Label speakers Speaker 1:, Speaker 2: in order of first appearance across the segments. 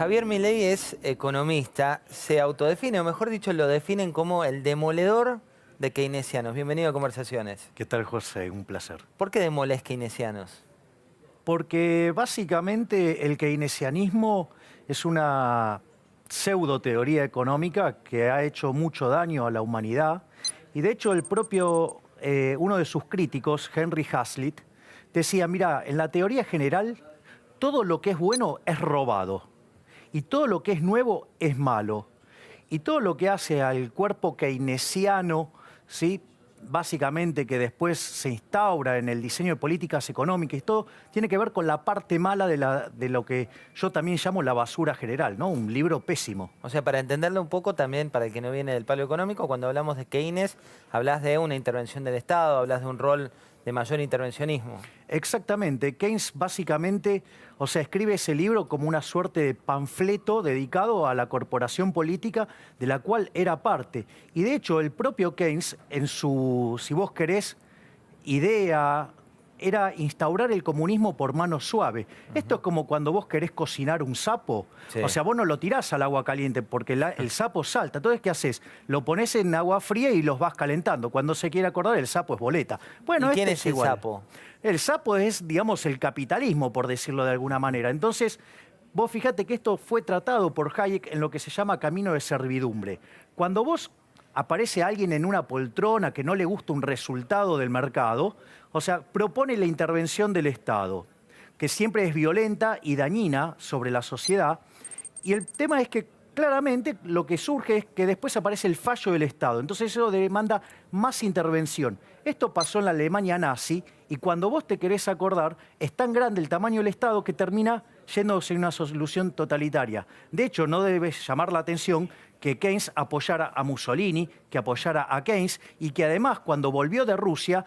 Speaker 1: Javier Milei es economista, se autodefine, o mejor dicho, lo definen como el demoledor de keynesianos. Bienvenido a Conversaciones.
Speaker 2: ¿Qué tal, José? Un placer.
Speaker 1: ¿Por qué demoles keynesianos?
Speaker 2: Porque básicamente el keynesianismo es una pseudo teoría económica que ha hecho mucho daño a la humanidad. Y de hecho uno de sus críticos, Henry Hazlitt, decía, mira, en la teoría general todo lo que es bueno es robado y todo lo que es nuevo es malo. Y todo lo que hace al cuerpo keynesiano, ¿sí?, básicamente que después se instaura en el diseño de políticas económicas y todo, tiene que ver con la parte mala de lo que yo también llamo la basura general, ¿no? Un libro pésimo.
Speaker 1: O sea, para entenderlo un poco también, para el que no viene del palo económico, cuando hablamos de Keynes, hablas de una intervención del Estado, hablas de un rol de mayor intervencionismo.
Speaker 2: Exactamente. Keynes básicamente, escribe ese libro como una suerte de panfleto dedicado a la corporación política de la cual era parte. Y de hecho, el propio Keynes, en su, si vos querés, idea, era instaurar el comunismo por mano suave. Esto es como cuando vos querés cocinar un sapo.
Speaker 1: Sí.
Speaker 2: O sea, vos no lo tirás al agua caliente porque el sapo salta. Entonces, ¿qué haces? Lo pones en agua fría y los vas calentando. Cuando se quiere acordar, el sapo es boleta. Bueno,
Speaker 1: ¿Y quién
Speaker 2: este
Speaker 1: es
Speaker 2: es
Speaker 1: el
Speaker 2: igual.
Speaker 1: sapo?
Speaker 2: El sapo es, digamos, el capitalismo, por decirlo de alguna manera. Entonces, vos fíjate que esto fue tratado por Hayek en lo que se llama camino de servidumbre. Cuando vos aparece alguien en una poltrona que no le gusta un resultado del mercado, propone la intervención del Estado, que siempre es violenta y dañina sobre la sociedad. Y el tema es que claramente lo que surge es que después aparece el fallo del Estado. Entonces eso demanda más intervención. Esto pasó en la Alemania nazi y cuando vos te querés acordar, es tan grande el tamaño del Estado que termina yéndose en una solución totalitaria. De hecho, no debe llamar la atención que Keynes apoyara a Mussolini, que apoyara a Keynes y que además cuando volvió de Rusia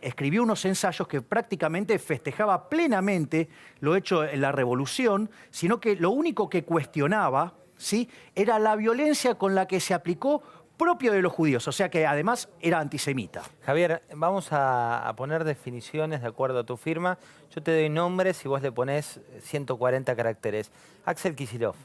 Speaker 2: escribió unos ensayos que prácticamente festejaba plenamente lo hecho en la revolución, sino que lo único que cuestionaba, ¿sí?, era la violencia con la que se aplicó propio de los judíos, o sea que además era antisemita.
Speaker 1: Javier, vamos a poner definiciones de acuerdo a tu firma. Yo te doy nombres y vos le ponés 140 caracteres. Axel Kicillof.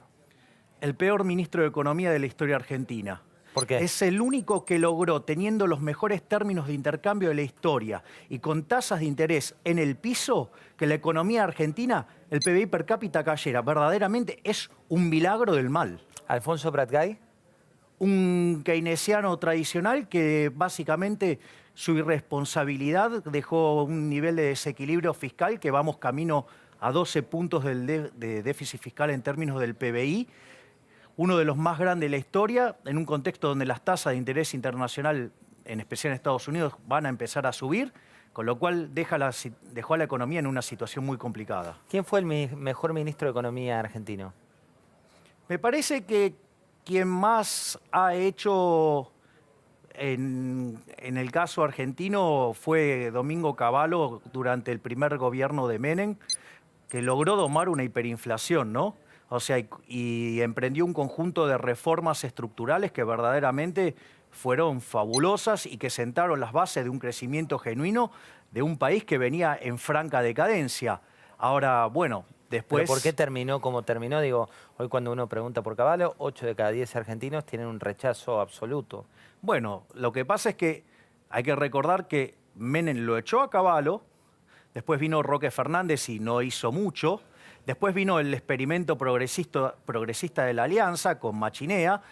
Speaker 2: El peor ministro de Economía de la historia argentina.
Speaker 1: ¿Por qué?
Speaker 2: Es el único que logró, teniendo los mejores términos de intercambio de la historia y con tasas de interés en el piso, que la economía argentina, el PBI per cápita cayera. Verdaderamente es un milagro del mal.
Speaker 1: Alfonso Pratgay.
Speaker 2: Un keynesiano tradicional que básicamente su irresponsabilidad dejó un nivel de desequilibrio fiscal que vamos camino a 12 puntos de déficit fiscal en términos del PBI. Uno de los más grandes de la historia, en un contexto donde las tasas de interés internacional, en especial en Estados Unidos, van a empezar a subir, con lo cual dejó a la economía en una situación muy complicada.
Speaker 1: ¿Quién fue el mejor ministro de Economía argentino?
Speaker 2: Me parece que quien más ha hecho en el caso argentino fue Domingo Cavallo durante el primer gobierno de Menem, que logró domar una hiperinflación, ¿no? Y emprendió un conjunto de reformas estructurales que verdaderamente fueron fabulosas y que sentaron las bases de un crecimiento genuino de un país que venía en franca decadencia. Ahora, bueno, después...
Speaker 1: ¿Pero por qué terminó como terminó? Digo, hoy cuando uno pregunta por Cavallo, 8 de cada 10 argentinos tienen un rechazo absoluto.
Speaker 2: Bueno, lo que pasa es que hay que recordar que Menem lo echó a Cavallo, después vino Roque Fernández y no hizo mucho. Después vino el experimento progresista de la Alianza con Machinea,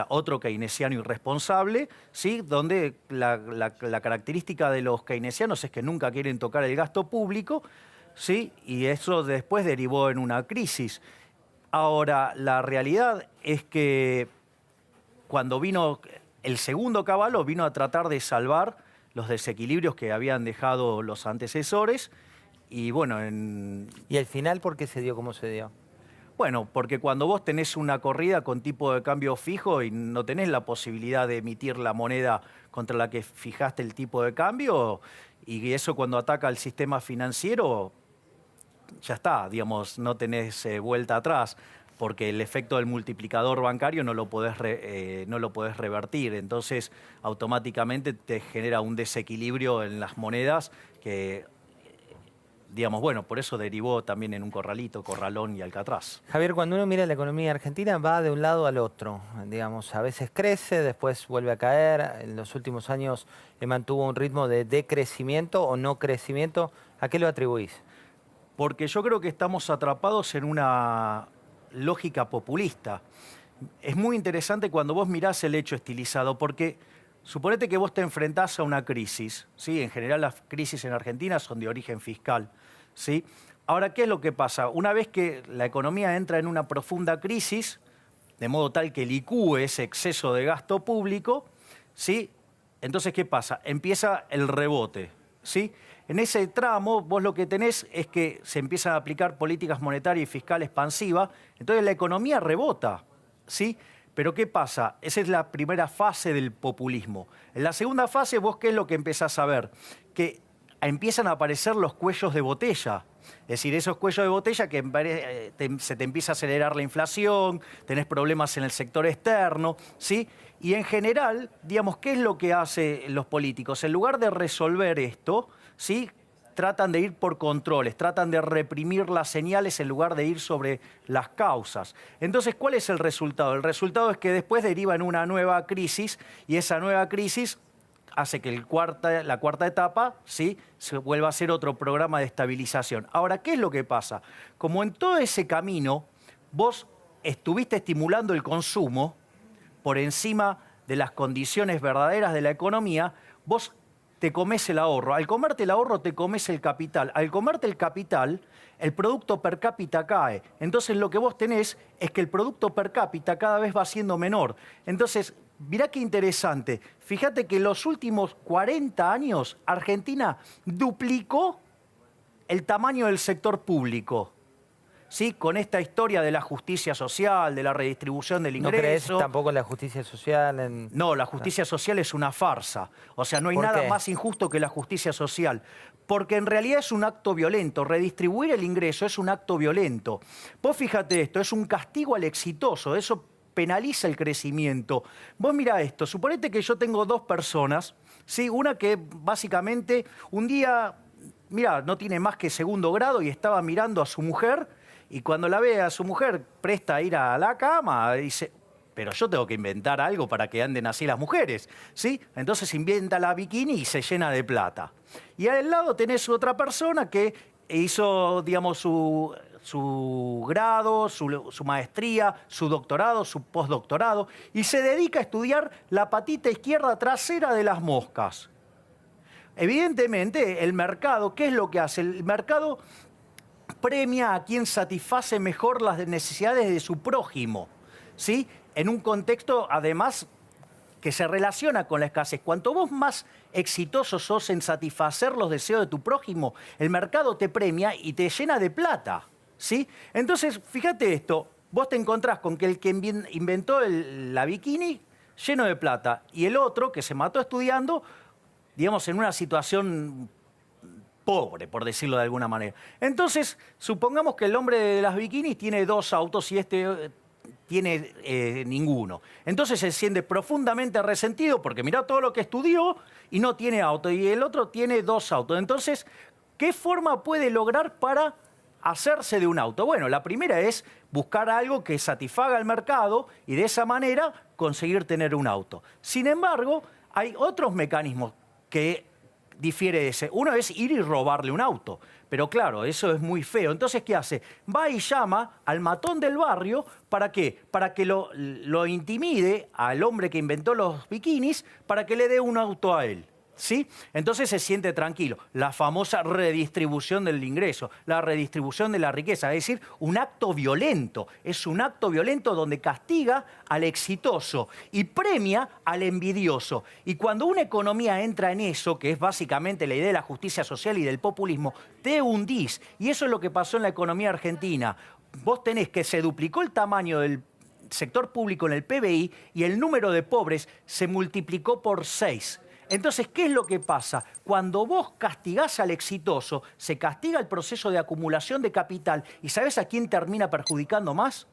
Speaker 2: otro keynesiano irresponsable, ¿sí?, donde la característica de los keynesianos es que nunca quieren tocar el gasto público, ¿sí?, y eso después derivó en una crisis. Ahora, la realidad es que cuando vino el segundo Cavallo, vino a tratar de salvar los desequilibrios que habían dejado los antecesores. Y bueno,
Speaker 1: ¿Y el final por qué se dio como se dio?
Speaker 2: Bueno, porque cuando vos tenés una corrida con tipo de cambio fijo y no tenés la posibilidad de emitir la moneda contra la que fijaste el tipo de cambio, y eso cuando ataca al sistema financiero, ya está, digamos, no tenés vuelta atrás, porque el efecto del multiplicador bancario no lo podés revertir. Entonces, automáticamente te genera un desequilibrio en las monedas que digamos, bueno, por eso derivó también en un corralito, Corralón y Alcatraz.
Speaker 1: Javier, cuando uno mira la economía argentina va de un lado al otro. Digamos, a veces crece, después vuelve a caer. En los últimos años mantuvo un ritmo de decrecimiento o no crecimiento. ¿A qué lo atribuís?
Speaker 2: Porque yo creo que estamos atrapados en una lógica populista. Es muy interesante cuando vos mirás el hecho estilizado, porque suponete que vos te enfrentás a una crisis, ¿sí? En general las crisis en Argentina son de origen fiscal, ¿sí? Ahora, ¿qué es lo que pasa? Una vez que la economía entra en una profunda crisis, de modo tal que licúe ese exceso de gasto público, ¿sí? Entonces, ¿qué pasa? Empieza el rebote, ¿sí? En ese tramo, vos lo que tenés es que se empiezan a aplicar políticas monetarias y fiscales expansivas, entonces la economía rebota, ¿sí? Pero ¿qué pasa? Esa es la primera fase del populismo. En la segunda fase, vos ¿qué es lo que empezás a ver? Que empiezan a aparecer los cuellos de botella. Es decir, esos cuellos de botella que se te empieza a acelerar la inflación, tenés problemas en el sector externo, ¿sí? Y en general, digamos, ¿qué es lo que hacen los políticos? En lugar de resolver esto, ¿sí? Tratan de ir por controles, tratan de reprimir las señales en lugar de ir sobre las causas. Entonces, ¿cuál es el resultado? El resultado es que después deriva en una nueva crisis y esa nueva crisis hace que la cuarta etapa, ¿sí?, se vuelva a ser otro programa de estabilización. Ahora, ¿qué es lo que pasa? Como en todo ese camino vos estuviste estimulando el consumo por encima de las condiciones verdaderas de la economía, vos te comes el ahorro. Al comerte el ahorro, te comes el capital. Al comerte el capital, el producto per cápita cae. Entonces, lo que vos tenés es que el producto per cápita cada vez va siendo menor. Entonces, mirá qué interesante. Fíjate que en los últimos 40 años, Argentina duplicó el tamaño del sector público. ¿Sí? Con esta historia de la justicia social, de la redistribución del ingreso.
Speaker 1: ¿No crees tampoco en la justicia social?
Speaker 2: No, la justicia social es una farsa. O sea, no hay nada más injusto que la justicia social. Porque en realidad es un acto violento. Redistribuir el ingreso es un acto violento. Vos fíjate esto, es un castigo al exitoso. Eso penaliza el crecimiento. Vos mirá esto, suponete que yo tengo dos personas, ¿sí? Una que básicamente un día, mirá, no tiene más que segundo grado y estaba mirando a su mujer. Y cuando la ve a su mujer presta a ir a la cama, dice, pero yo tengo que inventar algo para que anden así las mujeres, ¿sí? Entonces inventa la bikini y se llena de plata. Y al lado tenés otra persona que hizo, digamos, su grado, su maestría, su doctorado, su postdoctorado, y se dedica a estudiar la patita izquierda trasera de las moscas. Evidentemente, el mercado, ¿qué es lo que hace? El mercado premia a quien satisface mejor las necesidades de su prójimo, ¿sí? En un contexto, además, que se relaciona con la escasez. Cuanto vos más exitoso sos en satisfacer los deseos de tu prójimo, el mercado te premia y te llena de plata, ¿sí? Entonces, fíjate esto, vos te encontrás con que el que inventó la bikini lleno de plata y el otro que se mató estudiando, digamos, en una situación pobre, por decirlo de alguna manera. Entonces, supongamos que el hombre de las bikinis tiene dos autos y este tiene ninguno. Entonces se siente profundamente resentido porque mirá todo lo que estudió y no tiene auto. Y el otro tiene dos autos. Entonces, ¿qué forma puede lograr para hacerse de un auto? Bueno, la primera es buscar algo que satisfaga al mercado y de esa manera conseguir tener un auto. Sin embargo, hay otros mecanismos que difiere de ese. Uno es ir y robarle un auto. Pero claro, eso es muy feo. Entonces, ¿qué hace? Va y llama al matón del barrio. ¿Para qué? Para que lo intimide al hombre que inventó los bikinis para que le dé un auto a él. ¿Sí? Entonces se siente tranquilo. La famosa redistribución del ingreso, la redistribución de la riqueza, es decir, un acto violento. Es un acto violento donde castiga al exitoso y premia al envidioso. Y cuando una economía entra en eso, que es básicamente la idea de la justicia social y del populismo, te hundís. Y eso es lo que pasó en la economía argentina. Vos tenés que se duplicó el tamaño del sector público en el PBI y el número de pobres se multiplicó por 6. Entonces, ¿qué es lo que pasa? Cuando vos castigás al exitoso, se castiga el proceso de acumulación de capital. ¿Y sabés a quién termina perjudicando más?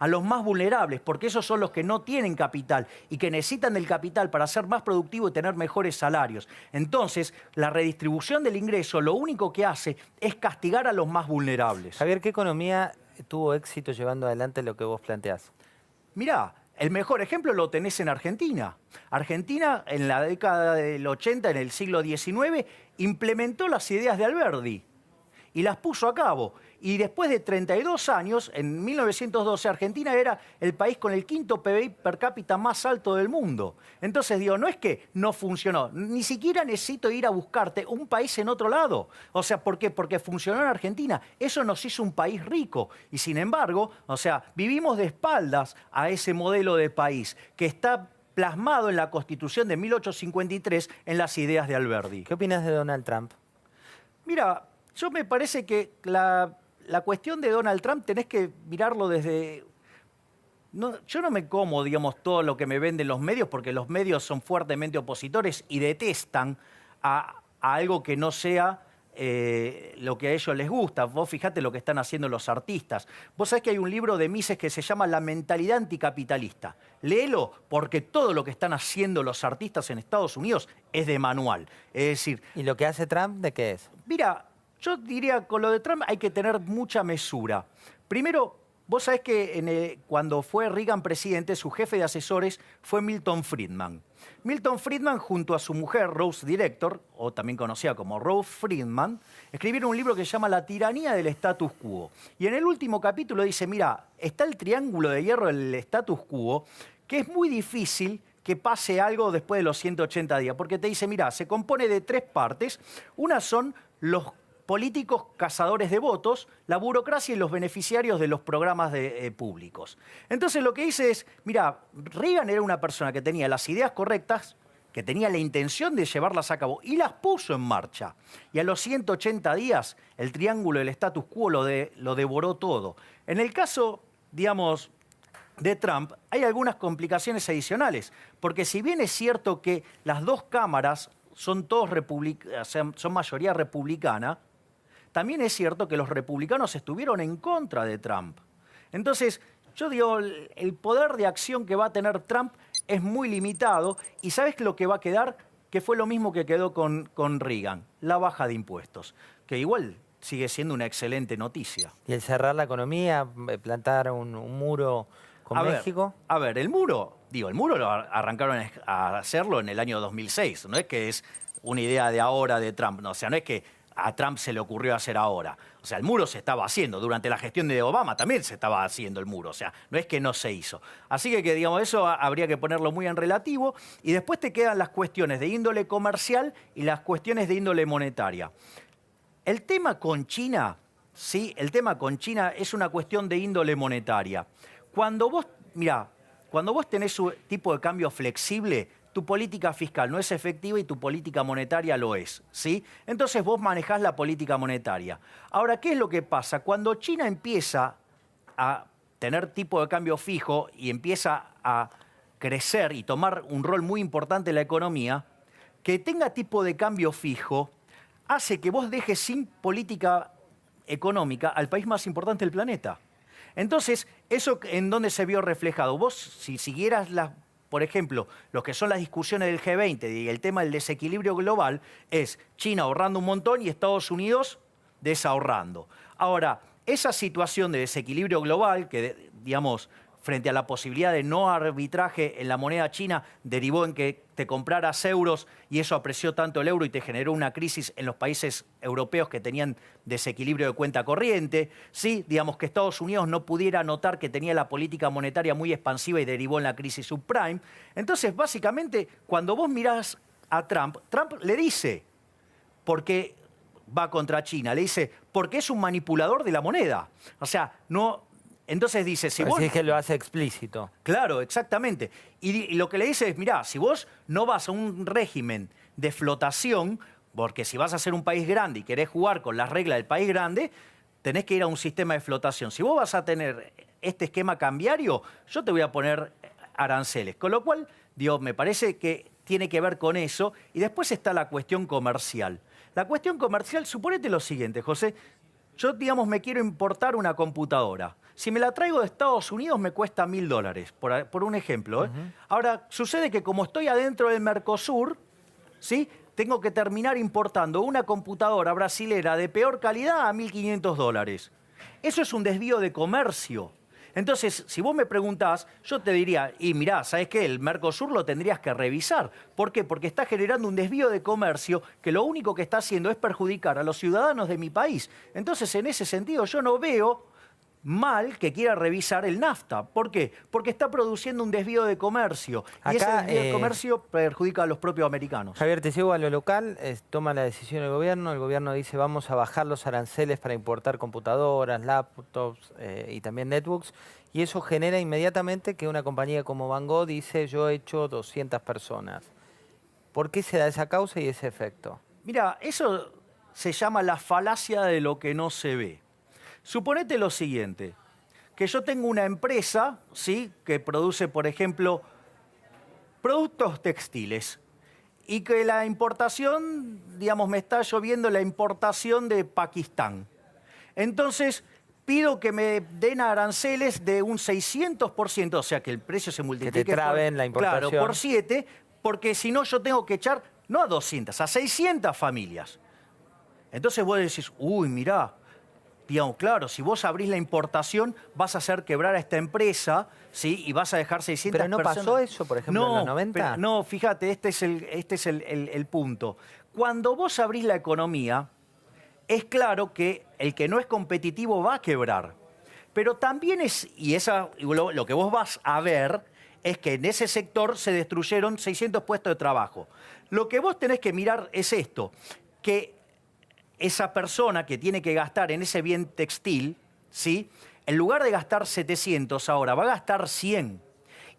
Speaker 2: a los más vulnerables, porque esos son los que no tienen capital y que necesitan del capital para ser más productivos y tener mejores salarios. Entonces, la redistribución del ingreso lo único que hace es castigar a los más vulnerables.
Speaker 1: Javier, ¿qué economía tuvo éxito llevando adelante lo que vos planteás?
Speaker 2: Mirá, el mejor ejemplo lo tenés en Argentina. Argentina, en la década del 80, en el siglo XIX, implementó las ideas de Alberdi y las puso a cabo. Y después de 32 años, en 1912, Argentina era el país con el quinto PBI per cápita más alto del mundo. Entonces, digo, no es que no funcionó, ni siquiera necesito ir a buscarte un país en otro lado. O sea, ¿por qué? Porque funcionó en Argentina. Eso nos hizo un país rico. Y sin embargo, o sea, vivimos de espaldas a ese modelo de país que está plasmado en la Constitución de 1853 en las ideas de Alberdi.
Speaker 1: ¿Qué opinas de Donald Trump?
Speaker 2: Mira, yo me parece que la cuestión de Donald Trump tenés que mirarlo desde... yo no me como, digamos, todo lo que me venden los medios, porque los medios son fuertemente opositores y detestan a algo que no sea lo que a ellos les gusta. Vos fijate lo que están haciendo los artistas. Vos sabés que hay un libro de Mises que se llama La mentalidad anticapitalista. Léelo, porque todo lo que están haciendo los artistas en Estados Unidos es de manual. Es decir...
Speaker 1: ¿Y lo que hace Trump de qué es?
Speaker 2: Mira, yo diría, con lo de Trump hay que tener mucha mesura. Primero, vos sabés que cuando fue Reagan presidente, su jefe de asesores fue Milton Friedman. Milton Friedman, junto a su mujer, Rose Director, o también conocida como Rose Friedman, escribieron un libro que se llama La tiranía del status quo. Y en el último capítulo dice, mira, está el triángulo de hierro del status quo, que es muy difícil que pase algo después de los 180 días, porque te dice, mira, se compone de 3 partes. Una son los políticos cazadores de votos, la burocracia y los beneficiarios de los programas públicos. Entonces lo que dice es, mira, Reagan era una persona que tenía las ideas correctas, que tenía la intención de llevarlas a cabo y las puso en marcha. Y a los 180 días el triángulo del status quo lo devoró todo. En el caso, digamos, de Trump, hay algunas complicaciones adicionales, porque si bien es cierto que las 2 cámaras son son mayoría republicana, también es cierto que los republicanos estuvieron en contra de Trump. Entonces, yo digo, el poder de acción que va a tener Trump es muy limitado. ¿Y sabes lo que va a quedar? Que fue lo mismo que quedó con Reagan, la baja de impuestos, que igual sigue siendo una excelente noticia.
Speaker 1: ¿Y el cerrar la economía, plantar un muro con México?
Speaker 2: A ver, el muro lo arrancaron a hacerlo en el año 2006. No es que es una idea de ahora de Trump, no, o sea, no es que a Trump se le ocurrió hacer ahora. O sea, el muro se estaba haciendo. Durante la gestión de Obama también se estaba haciendo el muro. O sea, no es que no se hizo. Así que digamos, eso habría que ponerlo muy en relativo. Y después te quedan las cuestiones de índole comercial y las cuestiones de índole monetaria. El tema con China, ¿sí? El tema con China es una cuestión de índole monetaria. Cuando vos tenés un tipo de cambio flexible, tu política fiscal no es efectiva y tu política monetaria lo es, ¿sí? Entonces vos manejás la política monetaria. Ahora, ¿qué es lo que pasa? Cuando China empieza a tener tipo de cambio fijo y empieza a crecer y tomar un rol muy importante en la economía, que tenga tipo de cambio fijo hace que vos dejes sin política económica al país más importante del planeta. Entonces, ¿eso en dónde se vio reflejado? Vos, si siguieras por ejemplo, lo que son las discusiones del G20 y el tema del desequilibrio global, es China ahorrando un montón y Estados Unidos desahorrando. Ahora, esa situación de desequilibrio global, que digamos, frente a la posibilidad de no arbitraje en la moneda china, derivó en que te compraras euros y eso apreció tanto el euro y te generó una crisis en los países europeos que tenían desequilibrio de cuenta corriente. Sí, digamos que Estados Unidos no pudiera notar que tenía la política monetaria muy expansiva y derivó en la crisis subprime. Entonces, básicamente, cuando vos mirás a Trump le dice, porque va contra China, le dice, porque es un manipulador de la moneda. O sea, no... Entonces dice, si vos...
Speaker 1: Así es que lo hace explícito.
Speaker 2: Claro, exactamente. Y lo que le dice es, mirá, si vos no vas a un régimen de flotación, porque si vas a ser un país grande y querés jugar con las reglas del país grande, tenés que ir a un sistema de flotación. Si vos vas a tener este esquema cambiario, yo te voy a poner aranceles. Con lo cual, digo, me parece que tiene que ver con eso. Y después está la cuestión comercial. La cuestión comercial, suponete lo siguiente, José. Yo, digamos, me quiero importar una computadora. Si me la traigo de Estados Unidos me cuesta $1000, por un ejemplo. Ahora, sucede que como estoy adentro del Mercosur, ¿sí? Tengo que terminar importando una computadora brasilera de peor calidad a $1500. Eso es un desvío de comercio. Entonces, si vos me preguntás, yo te diría, y mirá, ¿sabés qué? El Mercosur lo tendrías que revisar. ¿Por qué? Porque está generando un desvío de comercio que lo único que está haciendo es perjudicar a los ciudadanos de mi país. Entonces, en ese sentido, yo no veo mal que quiera revisar el NAFTA. ¿Por qué? Porque está produciendo un desvío de comercio. Y ese desvío de comercio perjudica a los propios americanos.
Speaker 1: Javier, te llevo a lo local, toma la decisión el gobierno dice vamos a bajar los aranceles para importar computadoras, laptops y también netbooks, y eso genera inmediatamente que una compañía como Van Gogh dice yo he hecho 200 personas. ¿Por qué se da esa causa y ese efecto?
Speaker 2: Mira, eso se llama la falacia de lo que no se ve. Suponete lo siguiente, que yo tengo una empresa, ¿sí?, que produce, por ejemplo, productos textiles y que la importación, digamos, me está lloviendo la importación de Pakistán. Entonces, pido que me den aranceles de un 600%, o sea, que el precio se multiplique
Speaker 1: que te traben la importación.
Speaker 2: Claro, por 7, porque si no yo tengo que echar, no a 200, a 600 familias. Entonces vos decís, uy, mirá, digamos, claro, si vos abrís la importación, vas a hacer quebrar a esta empresa, ¿sí? Y vas a dejar 600
Speaker 1: personas. ¿Pero no pasó eso, por ejemplo, en los 90?
Speaker 2: No, fíjate, este es el punto. Cuando vos abrís la economía, es claro que el que no es competitivo va a quebrar. Pero también lo que vos vas a ver es que en ese sector se destruyeron 600 puestos de trabajo. Lo que vos tenés que mirar es esto, que esa persona que tiene que gastar en ese bien textil, ¿sí?, en lugar de gastar 700 ahora, va a gastar 100.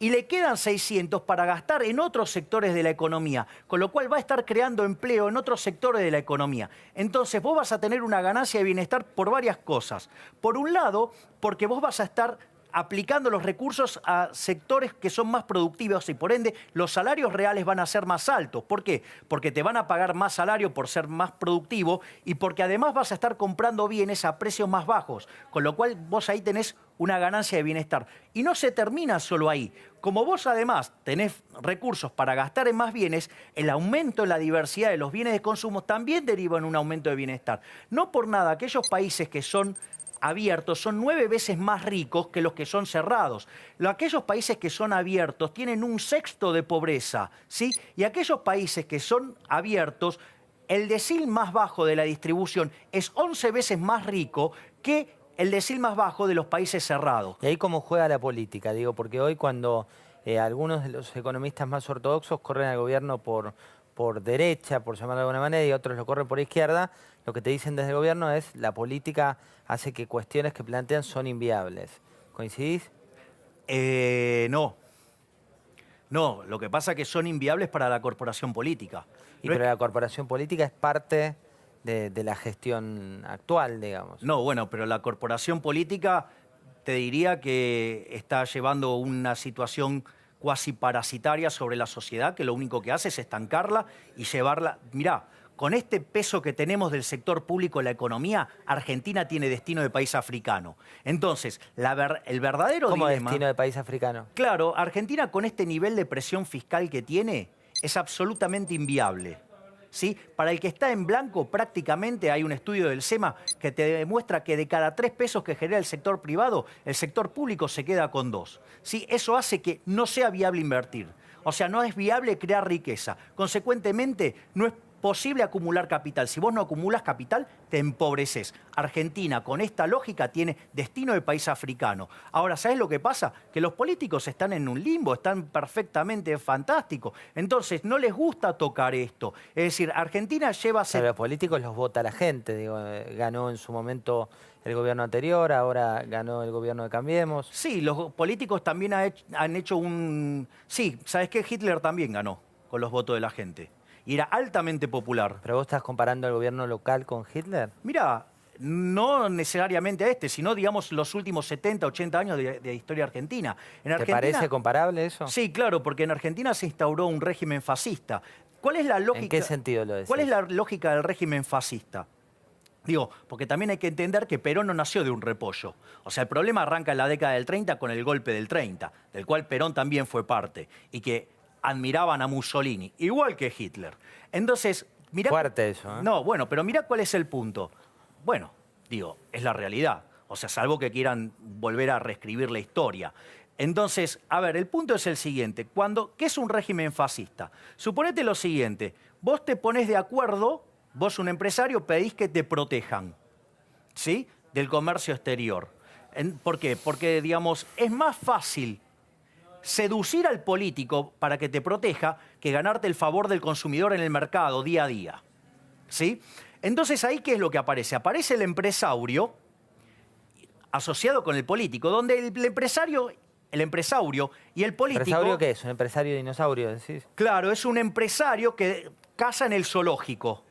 Speaker 2: Y le quedan 600 para gastar en otros sectores de la economía, con lo cual va a estar creando empleo en otros sectores de la economía. Entonces vos vas a tener una ganancia de bienestar por varias cosas. Por un lado, porque vos vas a estar aplicando los recursos a sectores que son más productivos y por ende los salarios reales van a ser más altos. ¿Por qué? Porque te van a pagar más salario por ser más productivo y porque además vas a estar comprando bienes a precios más bajos, con lo cual vos ahí tenés una ganancia de bienestar. Y no se termina solo ahí. Como vos además tenés recursos para gastar en más bienes, el aumento en la diversidad de los bienes de consumo también deriva en un aumento de bienestar. No por nada, aquellos países que son abiertos son 9 veces más ricos que los que son cerrados. Aquellos países que son abiertos tienen un sexto de pobreza, ¿sí? Y aquellos países que son abiertos, el decil más bajo de la distribución es 11 veces más rico que el decil más bajo de los países cerrados.
Speaker 1: ¿Y ahí cómo juega la política? Digo, porque hoy cuando algunos de los economistas más ortodoxos corren al gobierno por derecha, por llamarlo de alguna manera, y otros lo corren por izquierda, lo que te dicen desde el gobierno es la política hace que cuestiones que plantean son inviables. ¿Coincidís?
Speaker 2: No. No, lo que pasa es que son inviables para la corporación política.
Speaker 1: Pero la corporación política es parte de la gestión actual, digamos.
Speaker 2: No, bueno, pero la corporación política te diría que está llevando una situación cuasi parasitaria sobre la sociedad, que lo único que hace es estancarla y llevarla. Mirá, con este peso que tenemos del sector público en la economía, Argentina tiene destino de país africano. Entonces, el verdadero
Speaker 1: ¿Cómo
Speaker 2: dilema...
Speaker 1: destino de país africano?
Speaker 2: Claro, Argentina con este nivel de presión fiscal que tiene es absolutamente inviable. ¿Sí? Para el que está en blanco, prácticamente hay un estudio del SEMA que te demuestra que de cada 3 pesos que genera el sector privado, el sector público se queda con 2. ¿Sí? Eso hace que no sea viable invertir. O sea, no es viable crear riqueza. Consecuentemente, no es posible acumular capital. Si vos no acumulas capital, te empobreces. Argentina, con esta lógica, tiene destino de país africano. Ahora, ¿sabés lo que pasa? Que los políticos están en un limbo, están perfectamente fantásticos. Entonces, no les gusta tocar esto. Es decir, Argentina lleva...
Speaker 1: Pero los políticos los vota la gente. Digo, ganó en su momento el gobierno anterior, ahora ganó el gobierno de Cambiemos.
Speaker 2: Sí, los políticos también han hecho un... Sí, ¿sabés qué? Hitler también ganó con los votos de la gente. Y era altamente popular.
Speaker 1: ¿Pero vos estás comparando el gobierno local con Hitler?
Speaker 2: Mira, no necesariamente a este, sino, digamos, los últimos 70, 80 años de historia argentina.
Speaker 1: ¿Te parece comparable eso?
Speaker 2: Sí, claro, porque en Argentina se instauró un régimen fascista. ¿Cuál es la lógica?
Speaker 1: ¿En qué sentido lo decís?
Speaker 2: ¿Cuál es la lógica del régimen fascista? Digo, porque también hay que entender que Perón no nació de un repollo. O sea, el problema arranca en la década del 30 con el golpe del 30, del cual Perón también fue parte, y que admiraban a Mussolini, igual que Hitler. Entonces, mirá...
Speaker 1: Fuerte eso, ¿eh?
Speaker 2: No, bueno, pero mirá cuál es el punto. Bueno, digo, es la realidad. O sea, salvo que quieran volver a reescribir la historia. Entonces, a ver, el punto es el siguiente. ¿Qué es un régimen fascista? Suponete lo siguiente. Vos te pones de acuerdo, vos un empresario pedís que te protejan, ¿sí? Del comercio exterior. ¿Por qué? Porque, digamos, es más fácil seducir al político para que te proteja que ganarte el favor del consumidor en el mercado día a día, ¿sí? Entonces, ¿ahí qué es lo que aparece? Aparece el empresario asociado con el político, donde el empresario y el político...
Speaker 1: ¿Empresario qué es? ¿Un empresario dinosaurio, decís?
Speaker 2: Claro, es un empresario que caza en el zoológico.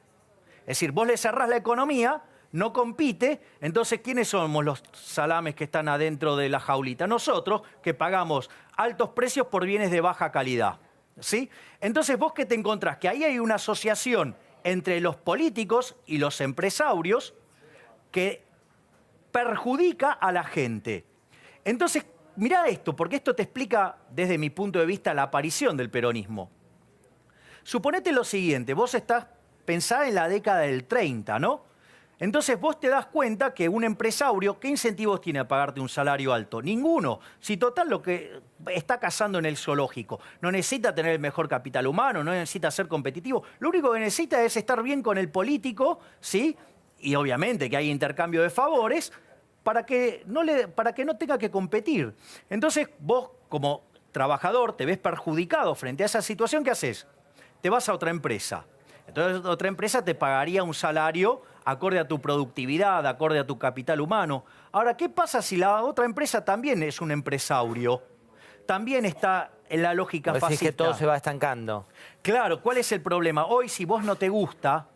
Speaker 2: Es decir, vos le cerrás la economía, no compite, entonces ¿quiénes somos los salames que están adentro de la jaulita? Nosotros, que pagamos altos precios por bienes de baja calidad, ¿sí? Entonces, ¿vos qué te encontrás? Que ahí hay una asociación entre los políticos y los empresarios que perjudica a la gente. Entonces, mirá esto, porque esto te explica, desde mi punto de vista, la aparición del peronismo. Suponete lo siguiente, vos pensá en la década del 30, ¿no? Entonces vos te das cuenta que un empresario, ¿qué incentivos tiene a pagarte un salario alto? Ninguno. Si total lo que está cazando en el zoológico, no necesita tener el mejor capital humano, no necesita ser competitivo, lo único que necesita es estar bien con el político, ¿sí? Y obviamente que hay intercambio de favores para que no tenga que competir. Entonces vos, como trabajador, te ves perjudicado frente a esa situación, ¿qué haces? Te vas a otra empresa. Entonces otra empresa te pagaría un salario acorde a tu productividad, acorde a tu capital humano. Ahora, ¿qué pasa si la otra empresa también es un empresario? También está en la lógica fascista.
Speaker 1: Decís que todo se va estancando.
Speaker 2: Claro, ¿cuál es el problema? Hoy, si vos no te gusta,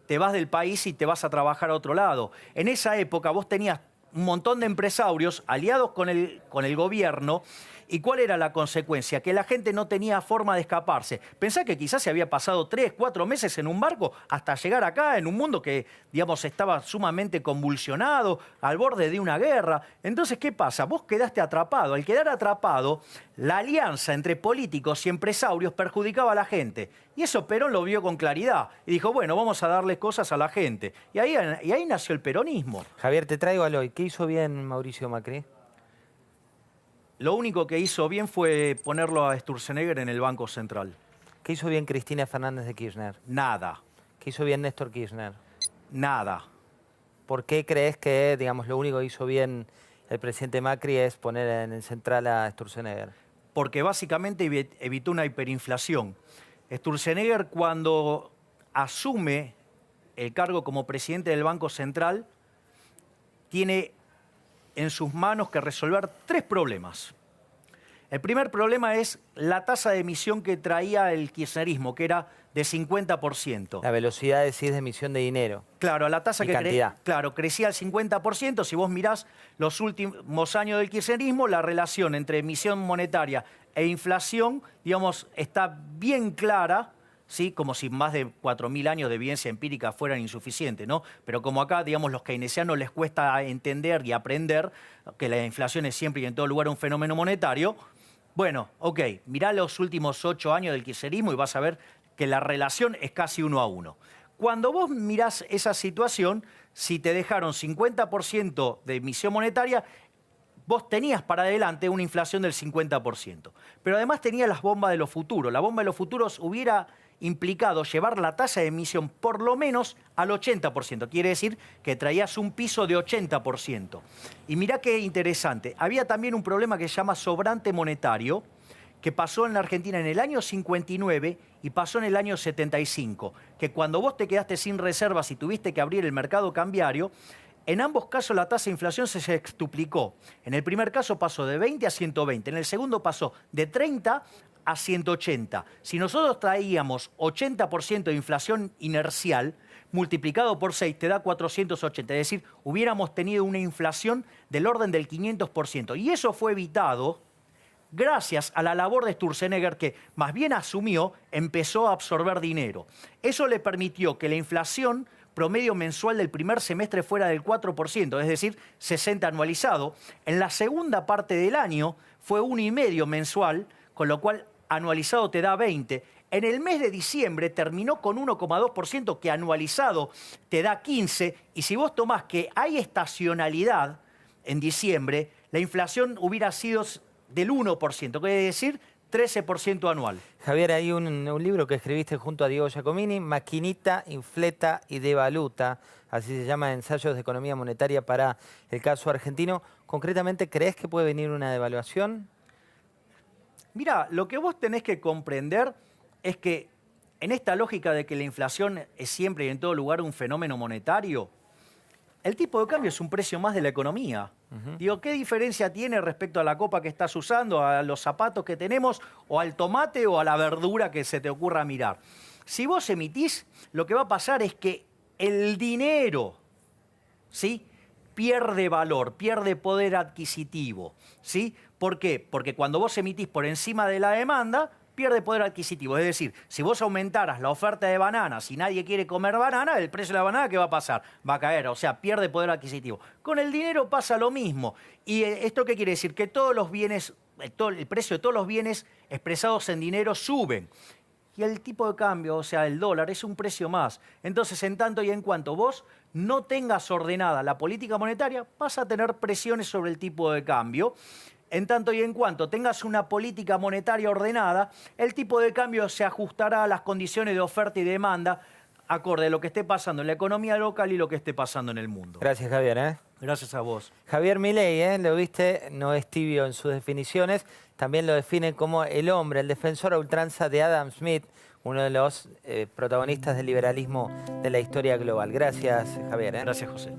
Speaker 2: te vas del país y te vas a trabajar a otro lado. En esa época vos tenías un montón de empresarios aliados con el gobierno. ¿Y cuál era la consecuencia? Que la gente no tenía forma de escaparse. Pensá que quizás se había pasado 3, 4 meses en un barco hasta llegar acá, en un mundo que, digamos, estaba sumamente convulsionado, al borde de una guerra. Entonces, ¿qué pasa? Vos quedaste atrapado. Al quedar atrapado, la alianza entre políticos y empresarios perjudicaba a la gente. Y eso Perón lo vio con claridad. Y dijo, bueno, vamos a darle cosas a la gente. Y ahí nació el peronismo.
Speaker 1: Javier, te traigo al hoy. ¿Qué hizo bien Mauricio Macri?
Speaker 2: Lo único que hizo bien fue ponerlo a Sturzenegger en el Banco Central.
Speaker 1: ¿Qué hizo bien Cristina Fernández de Kirchner?
Speaker 2: Nada.
Speaker 1: ¿Qué hizo bien Néstor Kirchner?
Speaker 2: Nada.
Speaker 1: ¿Por qué crees que, digamos, lo único que hizo bien el presidente Macri es poner en el central a Sturzenegger?
Speaker 2: Porque básicamente evitó una hiperinflación. Sturzenegger, cuando asume el cargo como presidente del Banco Central, tiene en sus manos que resolver 3 problemas. El primer problema es la tasa de emisión que traía el kirchnerismo, que era de 50%.
Speaker 1: La velocidad, decís, de emisión de dinero.
Speaker 2: Claro, la tasa
Speaker 1: Y
Speaker 2: que
Speaker 1: cantidad.
Speaker 2: claro, crecía al 50%. Si vos mirás los últimos años del kirchnerismo, la relación entre emisión monetaria e inflación, digamos, está bien clara, ¿sí? Como si más de 4.000 años de evidencia empírica fueran insuficientes, ¿no? Pero como acá, digamos, los keynesianos les cuesta entender y aprender que la inflación es siempre y en todo lugar un fenómeno monetario, bueno, ok, mirá los últimos 8 años del kirchnerismo y vas a ver que la relación es casi 1 a 1. Cuando vos mirás esa situación, si te dejaron 50% de emisión monetaria, vos tenías para adelante una inflación del 50%. Pero además tenías las bombas de los futuros. La bomba de los futuros hubiera implicado llevar la tasa de emisión por lo menos al 80%. Quiere decir que traías un piso de 80%. Y mirá qué interesante. Había también un problema que se llama sobrante monetario, que pasó en la Argentina en el año 59 y pasó en el año 75. Que cuando vos te quedaste sin reservas y tuviste que abrir el mercado cambiario, en ambos casos la tasa de inflación se sextuplicó. En el primer caso pasó de 20 a 120, en el segundo pasó de 30 a 180. Si nosotros traíamos 80% de inflación inercial, multiplicado por 6 te da 480. Es decir, hubiéramos tenido una inflación del orden del 500%. Y eso fue evitado gracias a la labor de Sturzenegger, que más bien empezó a absorber dinero. Eso le permitió que la inflación promedio mensual del primer semestre fuera del 4%, es decir, 60 anualizado. En la segunda parte del año fue 1,5 mensual, con lo cual anualizado te da 20. En el mes de diciembre terminó con 1,2%, que anualizado te da 15. Y si vos tomás que hay estacionalidad en diciembre, la inflación hubiera sido del 1%, quiere decir 13% anual.
Speaker 1: Javier, hay un libro que escribiste junto a Diego Giacomini, Maquinita, Infleta y Devaluta, así se llama, Ensayos de Economía Monetaria para el caso argentino. Concretamente, ¿crees que puede venir una devaluación?
Speaker 2: Mira, lo que vos tenés que comprender es que en esta lógica de que la inflación es siempre y en todo lugar un fenómeno monetario, el tipo de cambio es un precio más de la economía. Digo, ¿qué diferencia tiene respecto a la copa que estás usando, a los zapatos que tenemos, o al tomate o a la verdura que se te ocurra mirar? Si vos emitís, lo que va a pasar es que el dinero, ¿sí?, pierde valor, pierde poder adquisitivo, ¿sí? ¿Por qué? Porque cuando vos emitís por encima de la demanda, pierde poder adquisitivo. Es decir, si vos aumentaras la oferta de bananas y nadie quiere comer banana, el precio de la banana, ¿qué va a pasar? Va a caer, o sea, pierde poder adquisitivo. Con el dinero pasa lo mismo. ¿Y esto qué quiere decir? Que todos los bienes, el precio de todos los bienes expresados en dinero suben. Y el tipo de cambio, o sea, el dólar, es un precio más. Entonces, en tanto y en cuanto vos no tengas ordenada la política monetaria, vas a tener presiones sobre el tipo de cambio. En tanto y en cuanto tengas una política monetaria ordenada, el tipo de cambio se ajustará a las condiciones de oferta y demanda acorde a lo que esté pasando en la economía local y lo que esté pasando en el mundo.
Speaker 1: Gracias, Javier.
Speaker 2: Gracias a vos.
Speaker 1: Javier Milei, lo viste, no es tibio en sus definiciones, también lo define como el hombre, el defensor a ultranza de Adam Smith, uno de los protagonistas del liberalismo de la historia global. Gracias, Javier.
Speaker 2: Gracias, José.